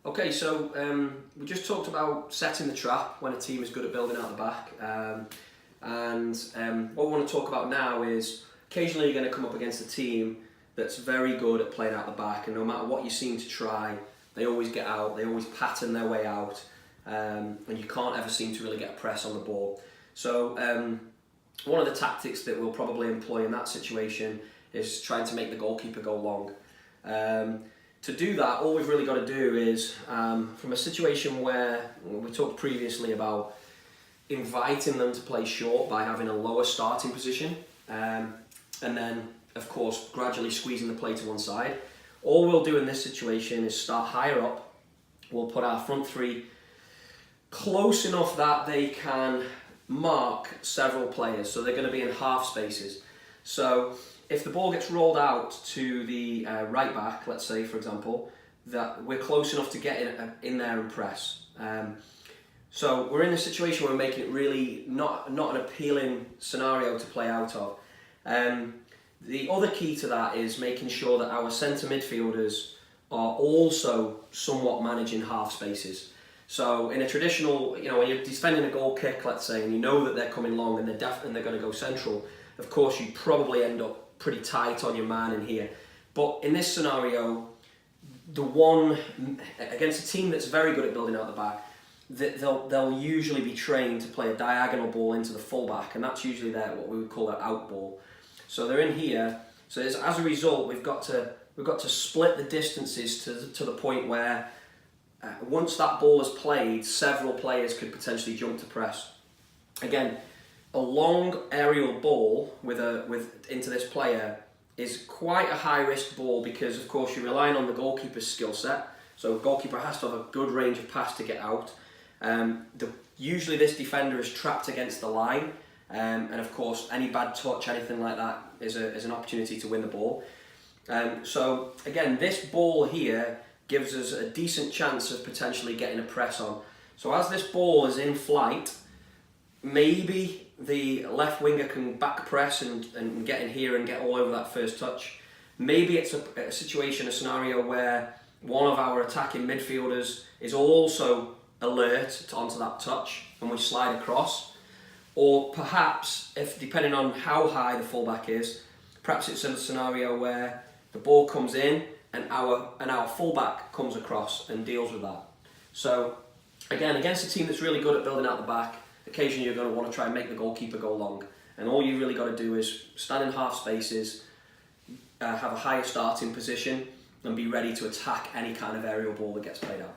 Okay, so we just talked about setting the trap when a team is good at building out the back. What we want to talk about now is occasionally you're going to come up against a team that's very good at playing out the back, and no matter what you seem to try, they always get out, they always pattern their way out, and you can't ever seem to really get a press on the ball. So one of the tactics that we'll probably employ in that situation is trying to make the goalkeeper go long. To do that, all we've really got to do is, from a situation where we talked previously about inviting them to play short by having a lower starting position, and then, of course, gradually squeezing the play to one side. All we'll do in this situation is start higher up. We'll put our front three close enough that they can mark several players, so they're going to be in half spaces. So if the ball gets rolled out to the right back, let's say for example, that we're close enough to get in there and press. So we're in a situation where we're making it really not an appealing scenario to play out of. The other key to that is making sure that our centre midfielders are also somewhat managing half spaces. So in a traditional, when you're defending a goal kick, let's say, and you know that they're coming long and they're going to go central, of course you probably end up pretty tight on your man in here. But in this scenario, the one against a team that's very good at building out the back, they'll usually be trained to play a diagonal ball into the fullback, and that's usually what we would call their out ball. So they're in here. So as a result, we've got to split the distances to the point where once that ball is played, several players could potentially jump to press. Again, a long aerial ball into this player is quite a high risk ball because of course you're relying on the goalkeeper's skill set. So the goalkeeper has to have a good range of pass to get out. Usually this defender is trapped against the line, and of course any bad touch, anything like that is an opportunity to win the ball. So again, this ball here gives us a decent chance of potentially getting a press on. So as this ball is in flight, maybe the left winger can back press and get in here and get all over that first touch. Maybe it's a scenario where one of our attacking midfielders is also alert onto that touch and we slide across. Or perhaps, depending on how high the fullback is, perhaps it's a scenario where the ball comes in and our fullback comes across and deals with that. So again, against a team that's really good at building out the back, occasionally you're going to want to try and make the goalkeeper go long. And all you really got to do is stand in half spaces, have a higher starting position, and be ready to attack any kind of aerial ball that gets played out.